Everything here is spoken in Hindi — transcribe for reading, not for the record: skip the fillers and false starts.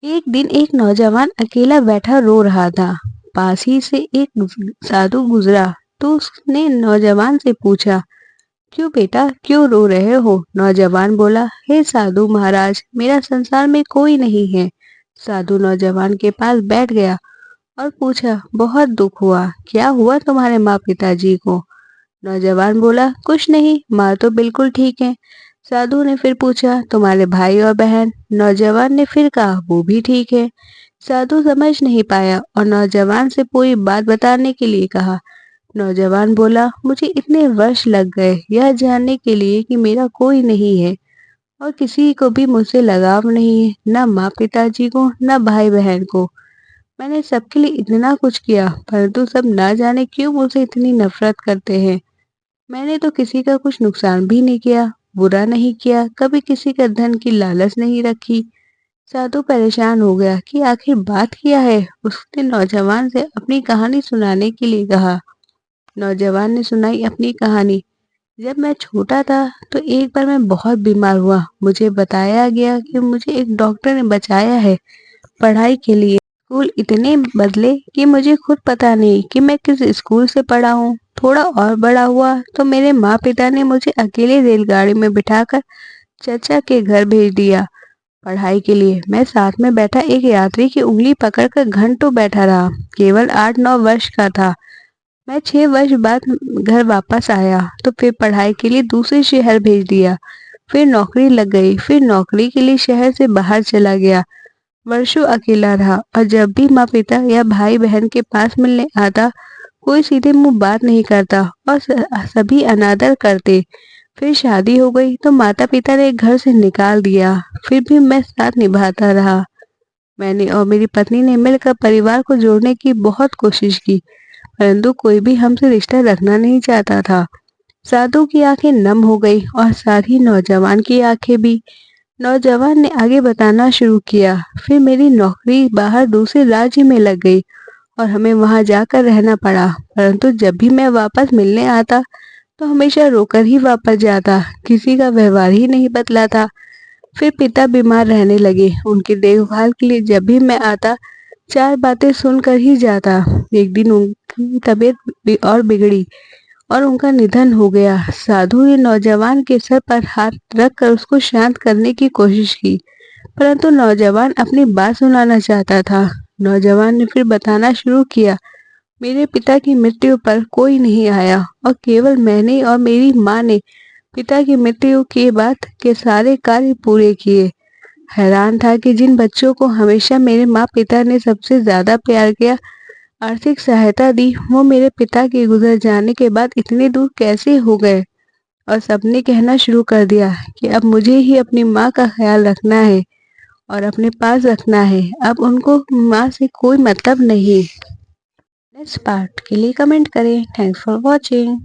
एक दिन एक नौजवान अकेला बैठा रो रहा था। पास ही से एक साधु गुजरा तो उसने नौजवान से पूछा, क्यों बेटा, क्यों रो रहे हो? नौजवान बोला, हे साधु महाराज, मेरा संसार में कोई नहीं है। साधु नौजवान के पास बैठ गया और पूछा, बहुत दुख हुआ, क्या हुआ तुम्हारे माँ पिताजी को? नौजवान बोला, कुछ नहीं, माँ तो बिल्कुल ठीक है। साधु ने फिर पूछा, तुम्हारे भाई और बहन? नौजवान ने फिर कहा, वो भी ठीक है। साधु समझ नहीं पाया और नौजवान से पूरी बात बताने के लिए कहा। नौजवान बोला, मुझे इतने वर्ष लग गए यह जानने के लिए कि मेरा कोई नहीं है और किसी को भी मुझसे लगाव नहीं है, न माँ पिताजी को न भाई बहन को। मैंने सबके लिए इतना कुछ किया, परंतु सब ना जाने क्यों मुझसे इतनी नफरत करते हैं। मैंने तो किसी का कुछ नुकसान भी नहीं किया, बुरा नहीं किया, कभी किसी का धन की लालच नहीं रखी। साधु परेशान हो गया कि आखिर बात क्या है। उसने नौजवान से अपनी कहानी सुनाने के लिए कहा। नौजवान ने सुनाई अपनी कहानी। जब मैं छोटा था तो एक बार मैं बहुत बीमार हुआ। मुझे बताया गया कि मुझे एक डॉक्टर ने बचाया है पढ़ाई के लिए। स्कूल इतने बदले कि मुझे खुद पता नहीं कि मैं किस स्कूल से पढ़ा हूँ। थोड़ा और बड़ा हुआ तो मेरे माँ पिता ने मुझे अकेले रेलगाड़ी में बिठाकर चाचा के घर भेज दिया पढ़ाई के लिए। मैं साथ में बैठा एक यात्री की उंगली पकड़कर घंटों बैठा रहा। केवल 8-9 वर्ष का था। मैं 6 वर्ष बाद घर वापस आया तो फिर पढ़ाई के लिए दूसरे शहर भेज दिया। फिर नौकरी लग गई। फिर नौकरी के लिए शहर से बाहर चला गया। वर्षों अकेला रहा और जब भी माँ पिता या भाई बहन के पास मिलने आता, कोई सीधे मुंह बात नहीं करता और सभी अनादर करते। फिर शादी हो गई तो माता पिता ने घर से निकाल दिया। फिर भी मैं साथ निभाता रहा। मैंने और मेरी पत्नी ने मिलकर परिवार को जोड़ने की बहुत कोशिश की, परंतु कोई भी हमसे रिश्ता रखना नहीं चाहता था। साधु की आंखें नम हो गई और साथ ही नौजवान की आंखें भी। नौजवान ने आगे बताना शुरू किया। फिर मेरी नौकरी बाहर दूसरे राज्य में लग गई और हमें वहां जाकर रहना पड़ा। परंतु जब भी मैं वापस मिलने आता तो हमेशा रोकर ही वापस जाता। किसी का व्यवहार ही नहीं बदला था। फिर पिता बीमार रहने लगे। उनकी देखभाल के लिए जब भी मैं आता, चार बातें सुनकर ही जाता। एक दिन उनकी तबीयत और बिगड़ी और उनका निधन हो गया। साधु ने नौजवान के सर पर हाथ रखकर उसको शांत करने की कोशिश की, परंतु नौजवान अपनी बात सुनाना चाहता था। नौजवान ने फिर बताना शुरू किया, मेरे पिता की मृत्यु पर कोई नहीं आया और केवल मैंने और मेरी माँ ने पिता की मृत्यु के बाद के सारे कार्य पूरे किए। हैरान था कि जिन बच्चों को हमेशा मेरे माँ पिता ने सबसे ज्यादा प्यार किया, आर्थिक सहायता दी, वो मेरे पिता के गुजर जाने के बाद इतने दूर कैसे हो गए। और सबने कहना शुरू कर दिया कि अब मुझे ही अपनी माँ का ख्याल रखना है और अपने पास रखना है। अब उनको माँ से कोई मतलब नहीं। नेक्स्ट पार्ट के लिए कमेंट करें। Thanks for watching.